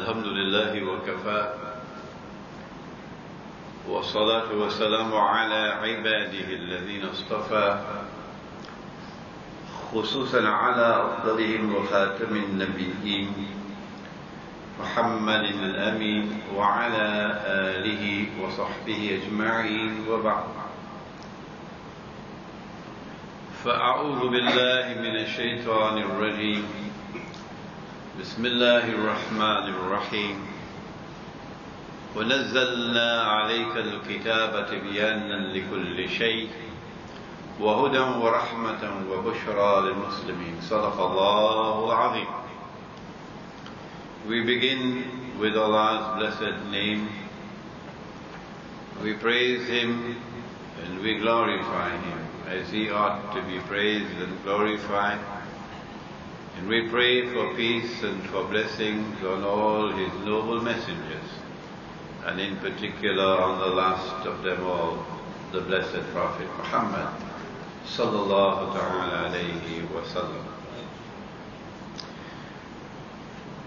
الحمد لله وكفى والصلاة والسلام على عباده الذين اصطفى خصوصا على أفضلهم وخاتم النبيين محمد الأمين وعلى آله وصحبه أجمعين وبعد. فأعوذ بالله من الشيطان الرجيم. بسم الله الرحمن الرحيم. ونزلنا عليك الكتاب تبيانا لكل شيء وهدى ورحمة وبشرى للمسلمين. صدق الله العظيم. We begin with Allah's blessed name. We praise Him and we glorify Him as He ought to be praised and glorified. And we pray for peace and for blessings on all His noble messengers, and in particular on the last of them all, the blessed Prophet Muhammad sallallahu ta'ala alayhi wa sallam.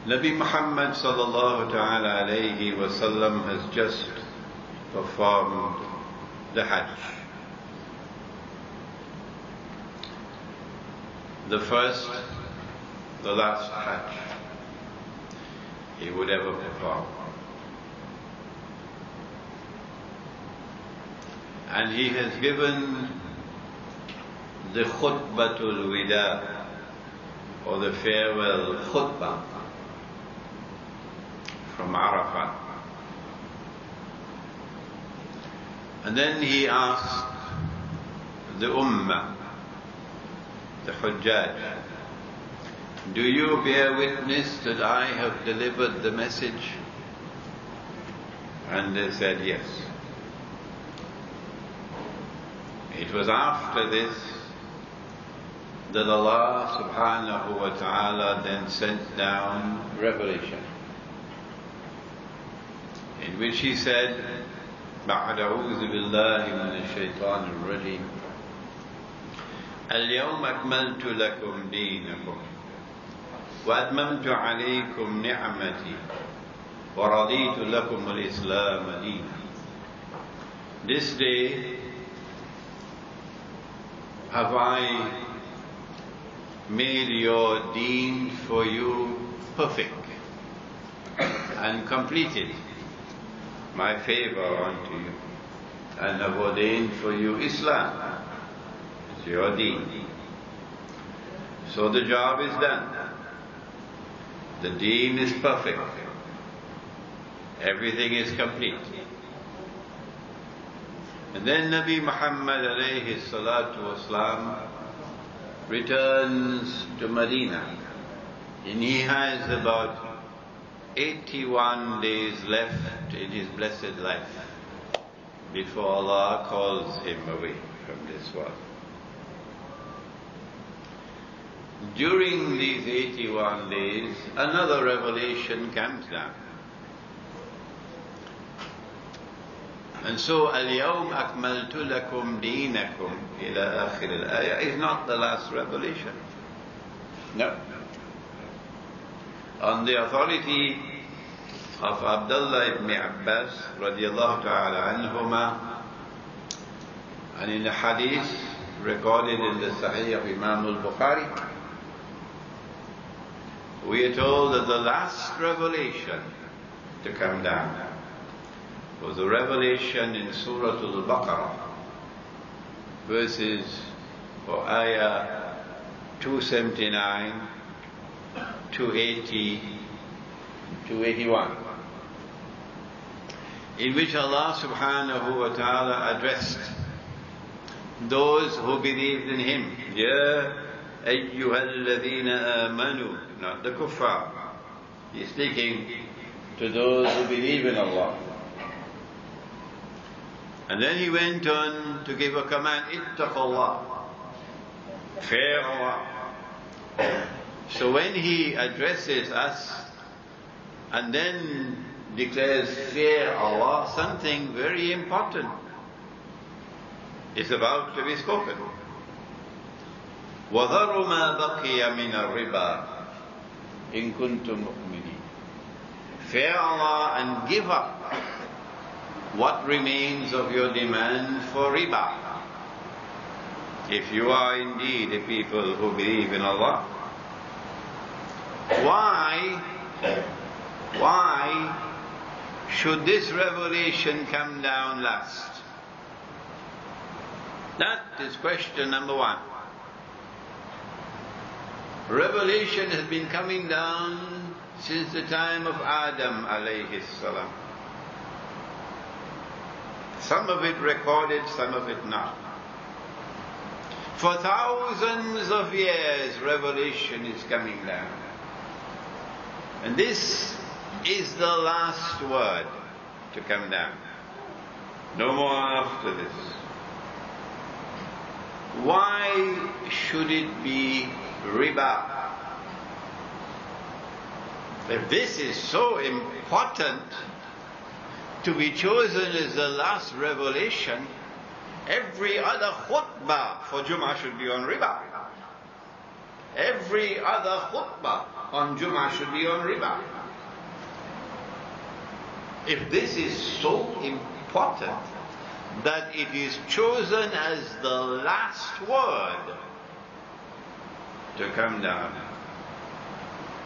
Nabi Muhammad sallallahu ta'ala alayhi wa sallam has just performed the Hajj. The first, the last Hajj he would ever perform. And he has given the Khutbatul Wida, or the farewell khutbah from Arafat. And then he asked the Ummah, the Hujjaj, do you bear witness that I have delivered the message? And they said yes. It was after this that Allah subhanahu wa ta'ala then sent down revelation, in which He said, بَعْدَ أَعُوذُ بِاللَّهِ مِنَ الشَّيْطَانِ الرَّجِيمِ الْيَوْمَ أَكْمَلْتُ لَكُمْ دِينَكُمْ وَأَتْمَمْتُ عَلَيْكُمْ نِعْمَتِي وَرَضِيتُ لَكُمُ الْإِسْلَامَ دِينًا. This day have I made your deen for you perfect and completed my favor unto you, and have ordained for you Islam as your deen. So the job is done. The deen is perfect. Everything is complete. And then Nabi Muhammad alayhi salatu wasalam returns to Medina, and he has about 81 days left in his blessed life before Allah calls him away from this world. During these 81 days, another revelation comes down. And so, الْيَوْمَ أَكْمَلْتُ لَكُمْ دِينَكُمْ إِلَى آخِرِ الْآيَةِ is not the last revelation. No. On the authority of Abdullah ibn Abbas radiallahu ta'ala anhuma, and in the hadith recorded in the Sahih of Imam al-Bukhari, we are told that the last revelation to come down was a revelation in Surah Al-Baqarah, verses or ayah 279, 280, 281, in which Allah subhanahu wa ta'ala addressed those who believed in Him. Ya ayyuhalladhina amanu, not the kuffar. He's speaking to those who believe in Allah. And then he went on to give a command, ittaqullah, fear Allah. So when he addresses us and then declares fear Allah, something very important is about to be spoken. وَذَرُوا مَا بَقِيَ مِنَ الرِّبَا إِن كُنتُم مُؤْمِنِينَ. fear Allah and give up what remains of your demand for riba. If you are indeed a people who believe in Allah, why should this revelation come down last? That is question number one. Revelation has been coming down since the time of Adam alayhi salam. Some of it recorded, some of it not. For thousands of years, revelation is coming down. And this is the last word to come down. No more after this. Why should it be riba? If this is so important to be chosen as the last revelation, every other khutbah for Jummah should be on riba. Every other khutbah on Jummah should be on riba. If this is so important that it is chosen as the last word to come down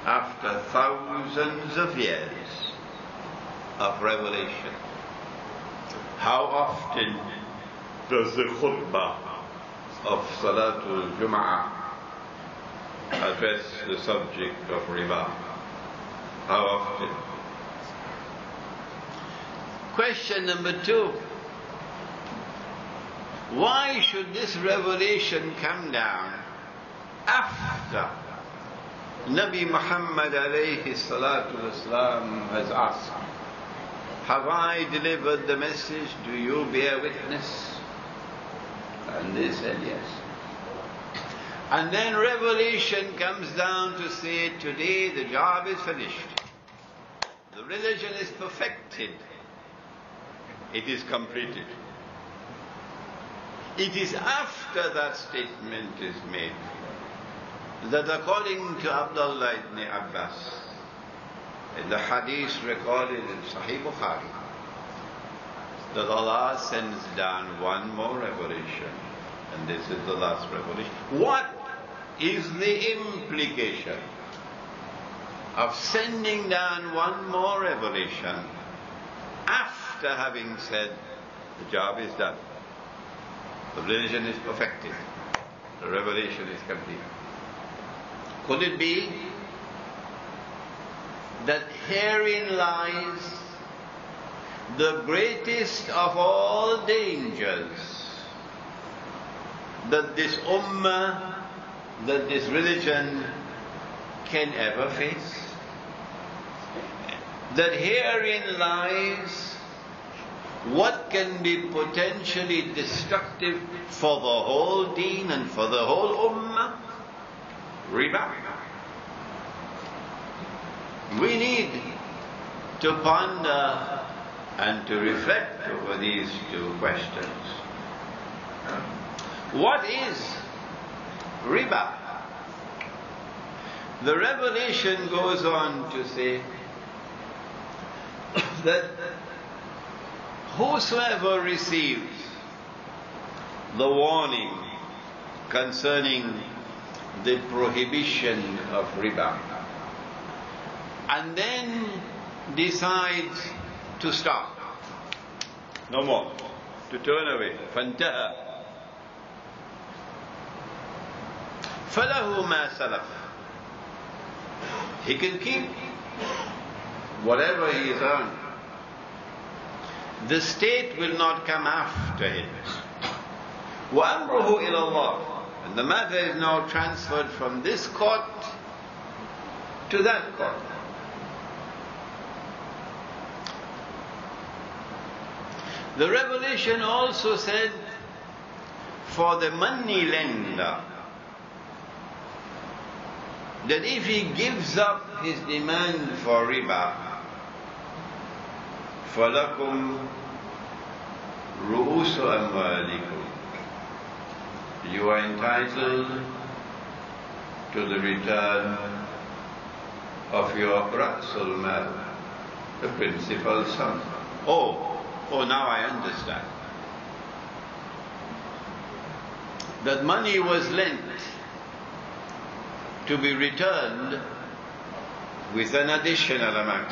after thousands of years of revelation, how often does the khutbah of Salatul Jum'ah address the subject of riba? How often? Question number two. Why should this revelation come down after Nabi Muhammad alayhi salatu wasalam has asked, have I delivered the message? Do you bear witness? And they said yes. And then revelation comes down to say, today the job is finished. The religion is perfected. It is completed. It is after that statement is made that, according to Abdullah ibn Abbas, in the hadith recorded in Sahih Bukhari, that Allah sends down one more revelation, and this is the last revelation. What is the implication of sending down one more revelation after having said the job is done? The religion is perfected. The revelation is complete. Could it be that herein lies the greatest of all dangers that this ummah, that this religion can ever face? That herein lies what can be potentially destructive for the whole deen and for the whole ummah? Riba. We need to ponder and to reflect over these two questions. What is riba? The revelation goes on to say that whosoever receives the warning concerning the prohibition of riba and then decides to stop, no more, to turn away, فانتهى فله ما سلف, he can keep whatever he has earned. The state will not come after him. وَأَمْرُهُ إِلَى اللَّهِ, and the matter is now transferred from this court to that court. The revelation also said for the money lender that if he gives up his demand for riba, فَلَكُمْ رُؤُوسُ أَمْوَالِكُمْ, you are entitled to the return of your Ra'sul Mal, the principal sum. Oh, now I understand. That money was lent to be returned with an additional amount.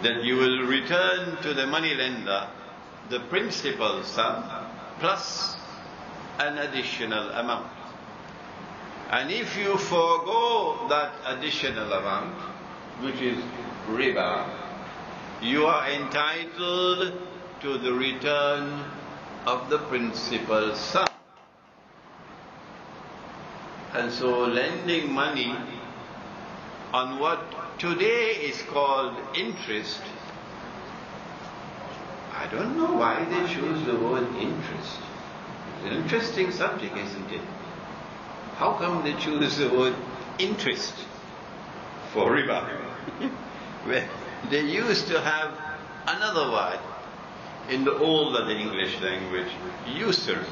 That you will return to the money lender the principal sum plus an additional amount. And if you forego that additional amount, which is riba, you are entitled to the return of the principal sum. And so lending money on what today is called interest, I don't know why they choose the word interest. It's an interesting subject, isn't it? How come they choose the word interest for riba? Well, they used to have another word in the older English language, usury.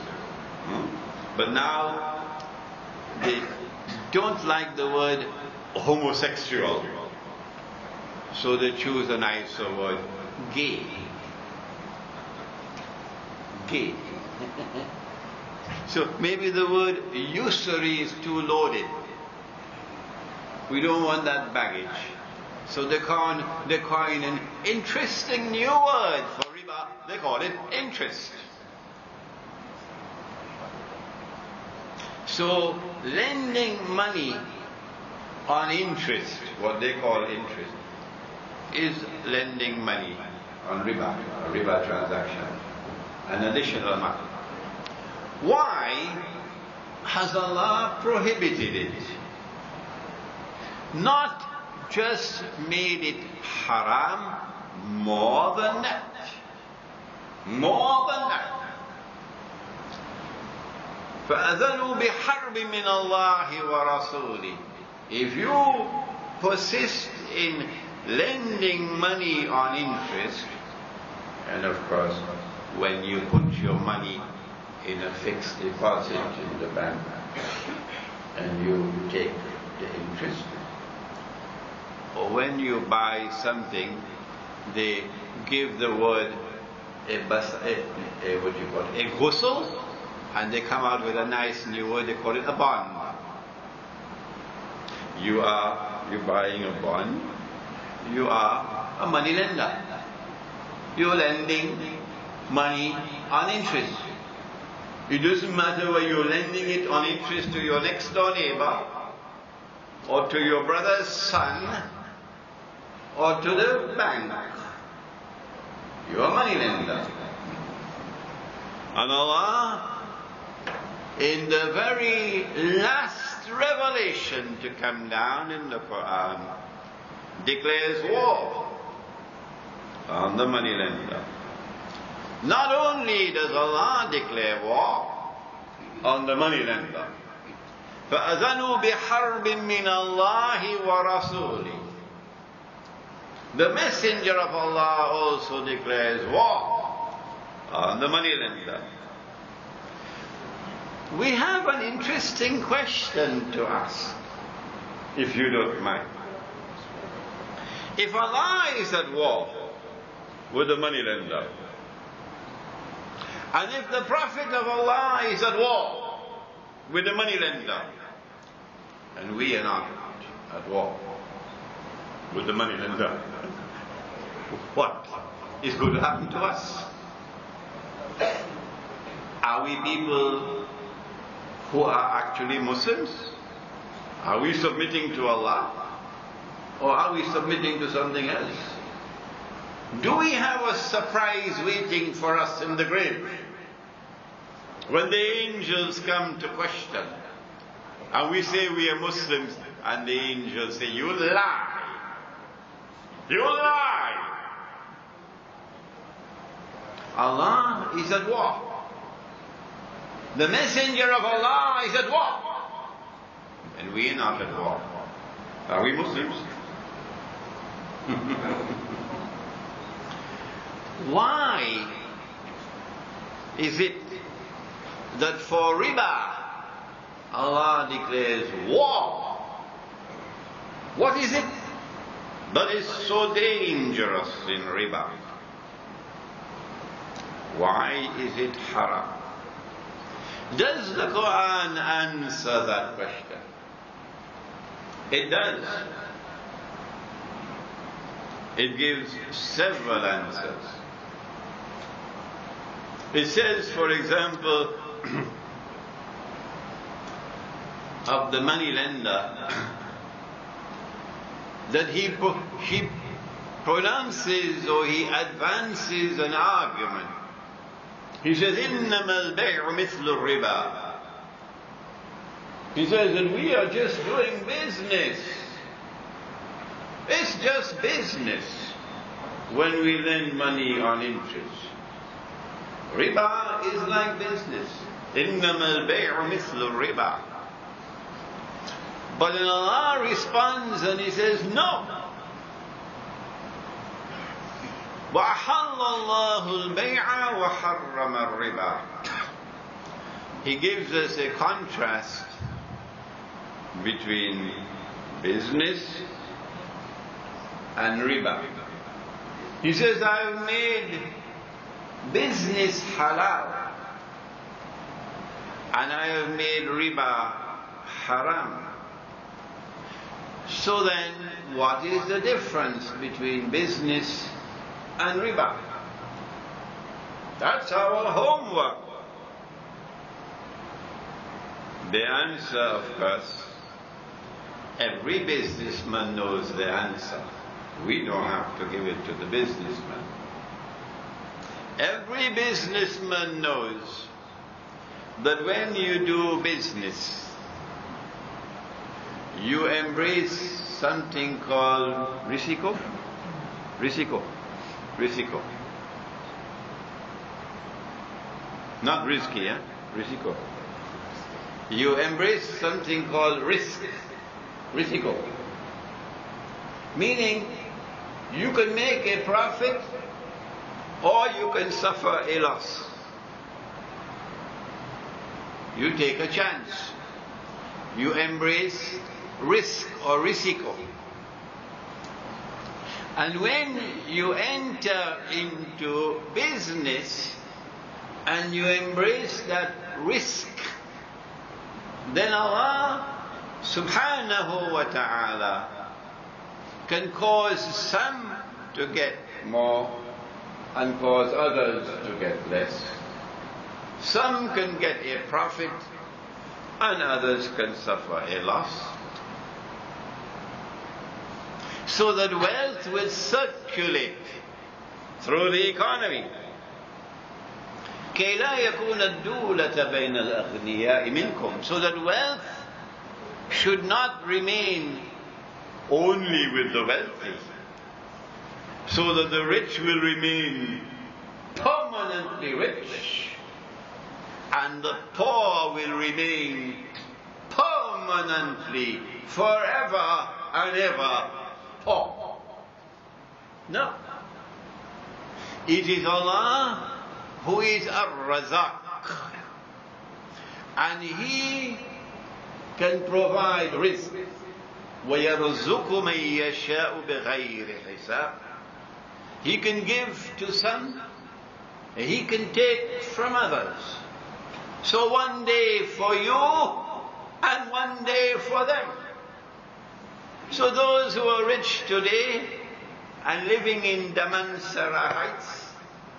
But now they don't like the word homosexual, so they choose a nicer word, gay. Gay. So maybe the word usury is too loaded. We don't want that baggage. So they coin an interesting new word for riba. They call it interest. So lending money on interest, what they call interest, is lending money on riba, a riba transaction, an additional amount. Why has Allah prohibited it? Not just made it haram, more than that. More than that. فَأَذَنُوا بِحَرْبٍ مِّنَ اللَّهِ وَرَسُولِهِ. If you persist in lending money on interest, and of course, when you put your money in a fixed deposit in the bank, and you take the interest, or when you buy something, they give the word a ghusl, and they come out with a nice new word, they call it a bond. You're buying a bond, you are a money lender. You're lending money on interest. It doesn't matter whether you're lending it on interest to your next door neighbor, or to your brother's son, or to the bank. You're a money lender. And Allah, in the very last revelation to come down in the Quran, declares war on the money lender. Not only does Allah declare war on the money lender, فَأَذَنُوا بِحَرْبٍ مِّنَ اللَّهِ وَرَسُولِهِ. The Messenger of Allah also declares war on the money lender. We have an interesting question to ask, if you don't mind. If Allah is at war with the money lender, and if the Prophet of Allah is at war with the money lender, and we are not at war with the money lender, what is going to happen to us? Are we people who are actually Muslims? Are we submitting to Allah? Or are we submitting to something else? Do we have a surprise waiting for us in the grave? When the angels come to question, and we say we are Muslims, and the angels say, you lie. You lie. Allah is at war. The Messenger of Allah is at war. And we are not at war. Are we Muslims? Why is it that for riba Allah declares war? What is it that is so dangerous in riba? Why is it haram? Does the Quran answer that question? It does. It gives several answers. It says, for example, of the money lender, that he pronounces or he advances an argument. He says, إِنَّمَا الْبَيْعُ مِثْلُ الرِّبَا. He says that we are just doing business. It's just business when we lend money on interest. Riba is like business. إِنَّمَا الْبَيْعُ مِثْلُ الرِّبَا. But then Allah responds and He says, no. وَأَحَلَّ اللَّهُ الْبَيْعَ وَحَرَّمَ الرِّبَا. He gives us a contrast between business and riba. He says, I've made business halal and I have made riba haram. So then, what is the difference between business and riba? That's our homework. The answer, of course, every businessman knows the answer. We don't have to give it to the businessman. Every businessman knows that when you do business, you embrace something called risiko. Not risky, eh? Risiko. You embrace something called risiko. Meaning, you can make a profit or you can suffer a loss. You take a chance. You embrace risk or risiko. And when you enter into business and you embrace that risk, then Allah subhanahu wa ta'ala can cause some to get more and cause others to get less. Some can get a profit and others can suffer a loss. So that wealth will circulate through the economy. كي لا يكون الدولة بين الأغنياء منكم. So that wealth should not remain only with the wealthy. So that the rich will remain permanently rich. And the poor will remain permanently, forever and ever poor. No. It is Allah who is Ar-Razaq. And He can provide rizq. وَيَرْزُقُ مَن يَشَاءُ بِغَيْرِ حِسَابٍ. He can give to some, and He can take from others. So one day for you, and one day for them. So those who are rich today, and living in Damansara Heights,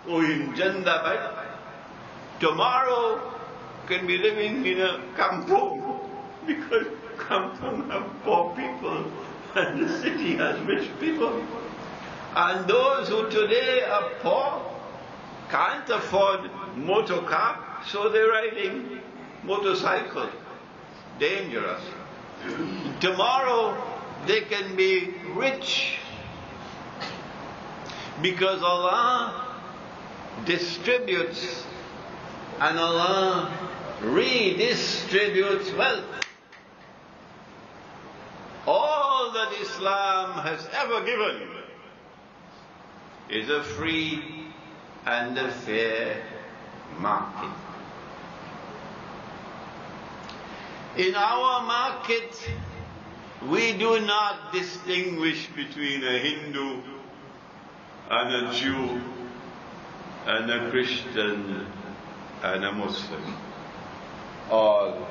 or in Jandabad, tomorrow can be living in a kampung, because kampung have poor people, and the city has rich people. And those who today are poor can't afford motor car, so they're riding motorcycle. Dangerous. Tomorrow they can be rich because Allah distributes and Allah redistributes wealth. All that Islam has ever given is a free and a fair market. In our market, We do not distinguish between a Hindu and a Jew and a Christian and a Muslim. All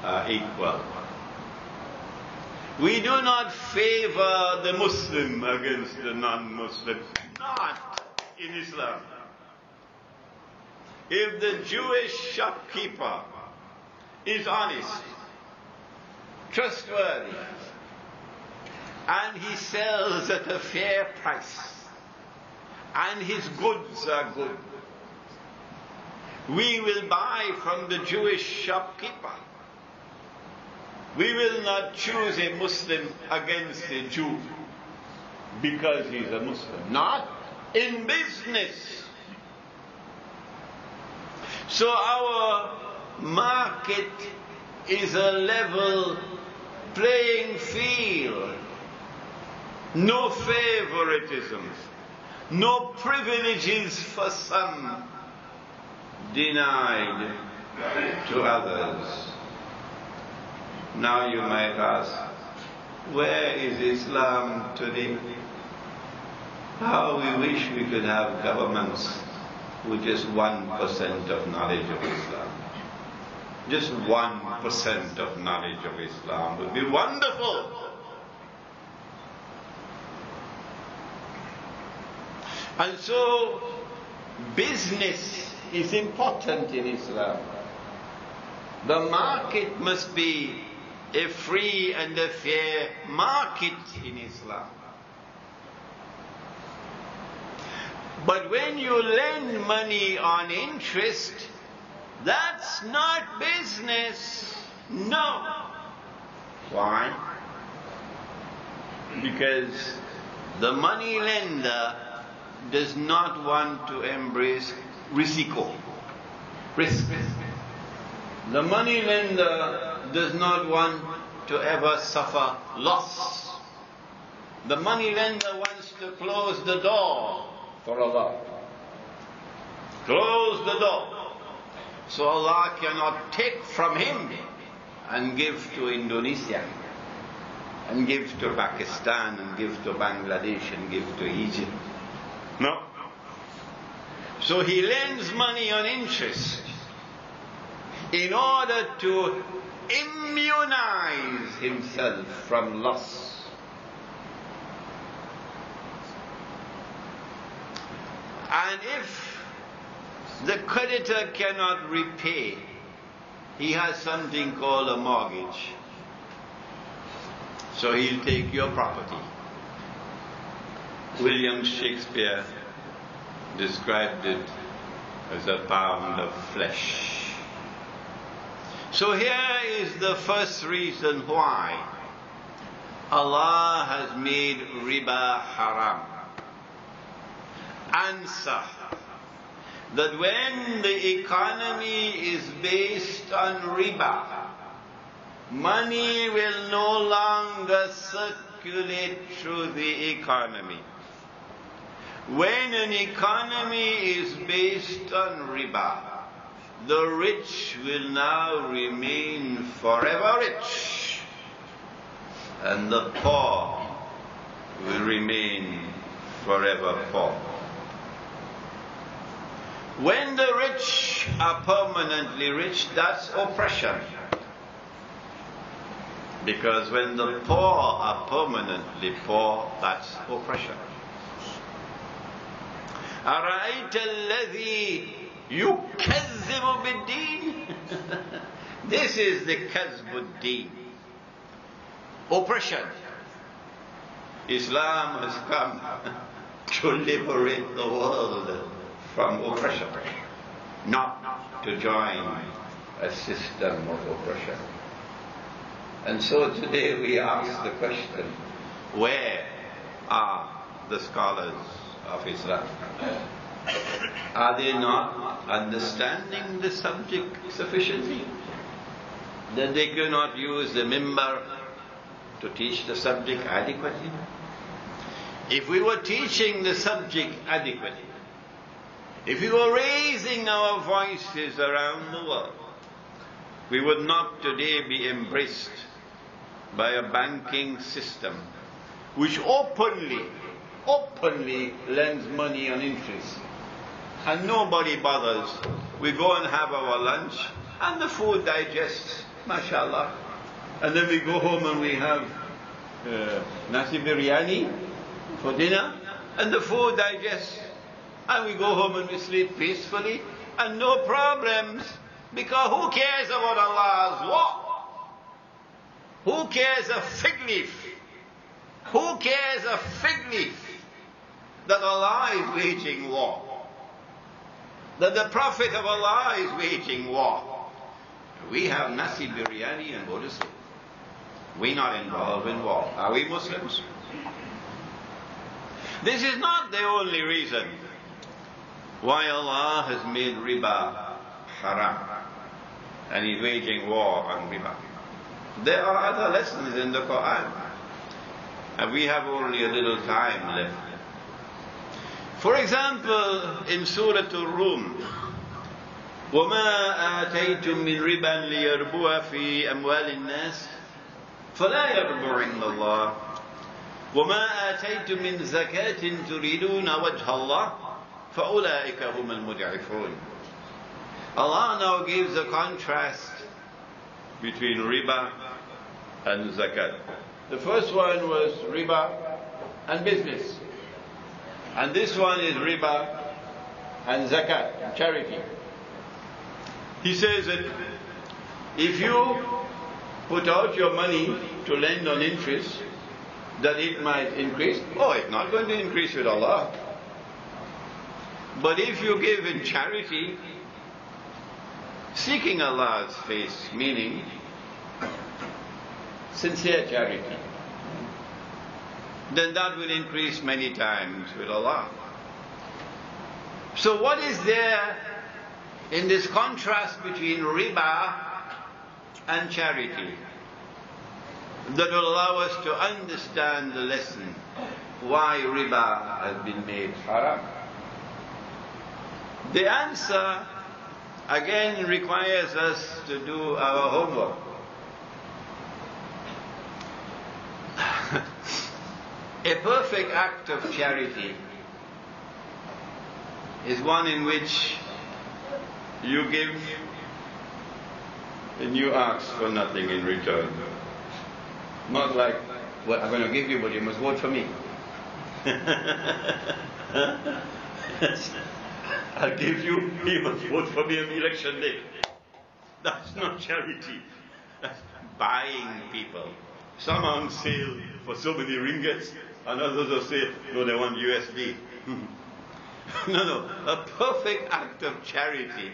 are equal. We do not favor the Muslim against the non-Muslim. Not in Islam. If the Jewish shopkeeper is honest, trustworthy, and he sells at a fair price, and his goods are good, we will buy from the Jewish shopkeeper. We will not choose a Muslim against a Jew because he's a Muslim. Not in business. So our market is a level playing field. No favoritism. No privileges for some denied to others. Now you might ask, where is Islam today? How we wish we could have governments with just 1% of knowledge of Islam. Just 1% of knowledge of Islam would be wonderful. And so, business is important in Islam. The market must be a free and a fair market in Islam. But when you lend money on interest, that's not business. No. Why? Because the money lender does not want to embrace risk. The money lender does not want to ever suffer loss. The money lender wants to close the door for Allah. Close the door. So Allah cannot take from him and give to Indonesia, and give to Pakistan, and give to Bangladesh, and give to Egypt. No. So he lends money on interest in order to immunize himself from loss. And if the creditor cannot repay, he has something called a mortgage. So he'll take your property. William Shakespeare described it as a pound of flesh. So here is the first reason why Allah has made riba haram. Answer: that when the economy is based on riba, money will no longer circulate through the economy. When an economy is based on riba, the rich will now remain forever rich, and the poor will remain forever poor. When the rich are permanently rich, that's oppression. Because when the poor are permanently poor, that's oppression. أَرَأَيْتَ الَّذِي يُكَذِّبُ بِالدِّينِ This is the Kazbuddin. Oppression. Islam has come to liberate the world from oppression, not to join a system of oppression. And so today we ask the question, where are the scholars of Islam? Are they not understanding the subject sufficiently? That they cannot use the mimbar to teach the subject adequately? If we were teaching the subject adequately, if we were raising our voices around the world, we would not today be embraced by a banking system which openly lends money on interest. And nobody bothers. We go and have our lunch and the food digests, mashallah. And then we go home and we have nasi biryani for dinner and the food digests. And we go home and we sleep peacefully and no problems, because who cares about Allah's war? Who cares a fig leaf? Who cares a fig leaf that Allah is waging war? That the Prophet of Allah is waging war. We have nasi biryani and go to sleep. We're not involved in war. Are we Muslims? This is not the only reason why Allah has made riba haram and He's waging war on riba. There are other lessons in the Quran, and we have only a little time left. For example, in Surah Al-Rum, وَمَا آتَيْتُم مِّن رِبًا لِيَرْبُوَ فِي أَمْوَالِ النَّاسِ فَلَا يَرْبُو عِندَ اللَّهِ وَمَا آتَيْتُم مِّن زَكَاةٍ تُرِيدُونَ وَجْهَ اللَّهِ فَأُولَٰئِكَ هُمُ الْمُضْعِفُونَ. Allah now gives a contrast between riba and zakat. The first one was riba and business. And this one is riba and zakat, charity. He says that if you put out your money to lend on interest, that it might increase. Oh, it's not going to increase with Allah. But if you give in charity, seeking Allah's face, meaning sincere charity, then that will increase many times with Allah. So what is there in this contrast between riba and charity that will allow us to understand the lesson why riba has been made haram? The answer again requires us to do our homework. A perfect act of charity is one in which you give and you ask for nothing in return. Not like, well, I'm going to give you, but you must vote for me. I'll give you, you must vote for me on election day. That's not charity. That's buying people. Some are on sale for so many ringgits, and others will say, no, they want USD. No. A perfect act of charity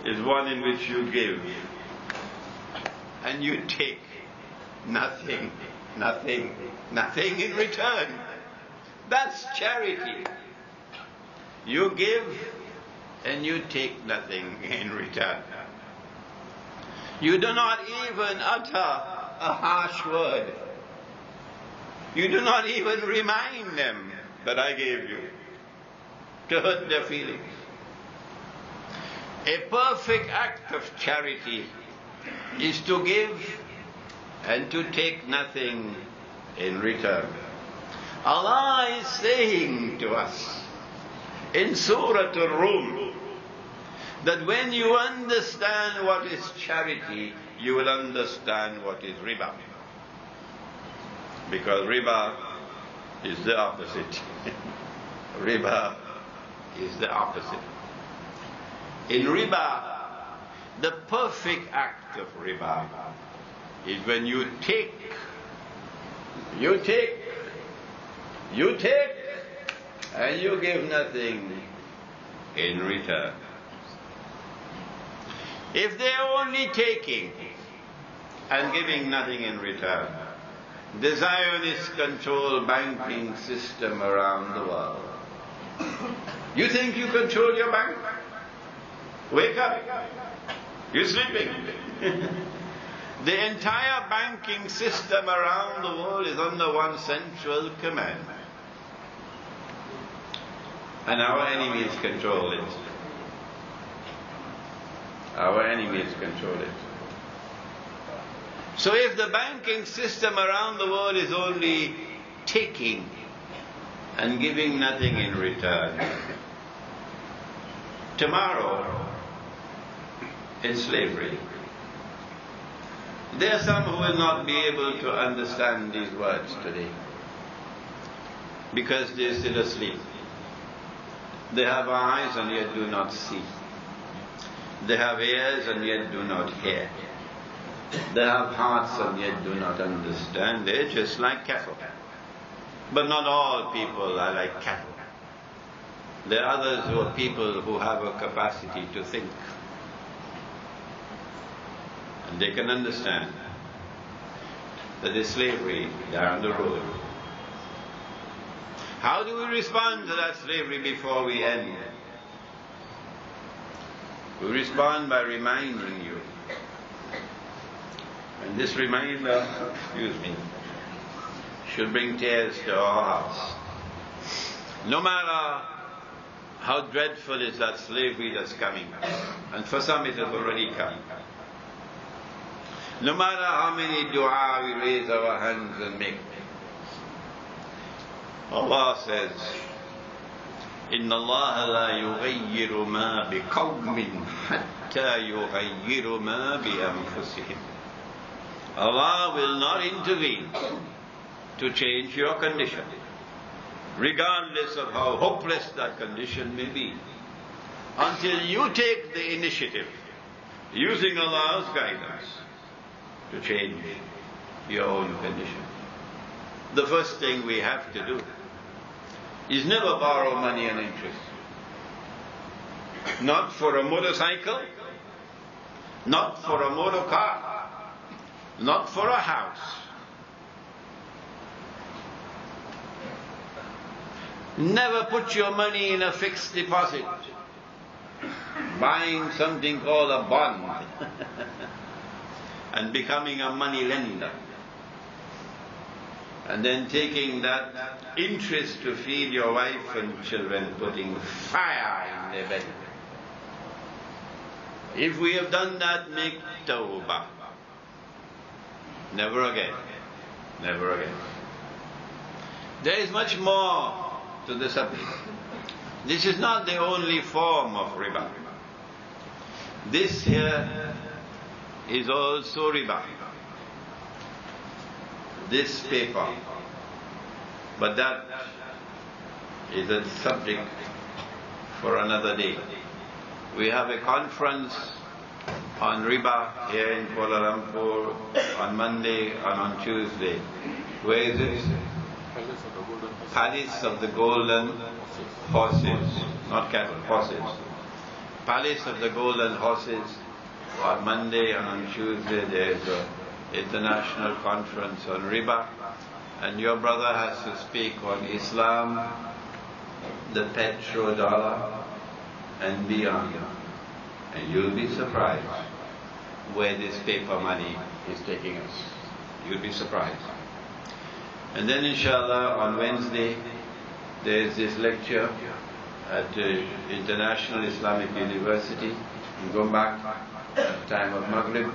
is one in which you give and you take nothing in return. That's charity. You give and you take nothing in return. You do not even utter a harsh word. You do not even remind them that I gave you, to hurt their feelings. A perfect act of charity is to give and to take nothing in return. Allah is saying to us in Surah Al-Rum that when you understand what is charity, you will understand what is riba. Because riba is the opposite. Riba is the opposite. In riba, the perfect act of riba is when you take, and you give nothing in return. If they're only taking and giving nothing in return, the Zionists control banking system around the world. You think you control your bank? Wake up. You're sleeping. The entire banking system around the world is under one central command. And our enemies control it. Our enemies control it. So if the banking system around the world is only taking and giving nothing in return, tomorrow in slavery, there are some who will not be able to understand these words today because they are still asleep. They have eyes and yet do not see. They have ears and yet do not hear. They have hearts and yet do not understand. They're just like cattle. But not all people are like cattle. There are others who are people who have a capacity to think. And they can understand that there's slavery down the road. How do we respond to that slavery before we end? We respond by reminding you. And this reminder, should bring tears to our hearts. No matter how dreadful is that slavery that's coming, and for some it has already come. No matter how many dua we raise our hands and make, Allah says, إِنَّ اللَّهَ لَا يُغَيِّرُ مَا بِقَوْمٍ حَتَّى يُغَيِّرُ مَا بِأَنفُسِهِمْ. Allah will not intervene to change your condition, regardless of how hopeless that condition may be, until you take the initiative, using Allah's guidance, to change your own condition. The first thing we have to do is never borrow money on interest. Not for a motorcycle, not for a motor car, not for a house. Never put your money in a fixed deposit, buying something called a bond and becoming a money lender, and then taking that interest to feed your wife and children, putting fire in their belly. If we have done that, make tawbah. Never again. Never again. There is much more to the subject. This is not the only form of riba. This here is also riba. This paper. But that is a subject for another day. We have a conference on riba here in Kuala Lumpur on Monday and on Tuesday. Where is it? Palace of the Golden Horses. Not cattle, horses. Palace of the Golden Horses. On Monday and on Tuesday there is an international conference on riba. And your brother has to speak on Islam, the petrodollar, and beyond. And you'll be surprised where this paper money is taking us. You'll be surprised. And then inshallah on Wednesday there is this lecture at the International Islamic University in Gombak at the time of Maghrib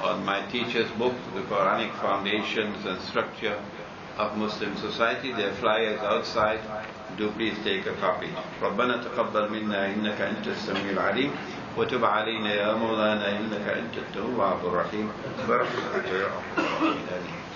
on my teacher's book, The Quranic Foundations and Structure of Muslim Society. There are flyers outside. Do please take a copy. ربنا تقبل منا إنك أنت السميع العليم وتب علينا يا مولانا إنك أنت التواب الرحيم برحمتك يا أرحم الراحمين.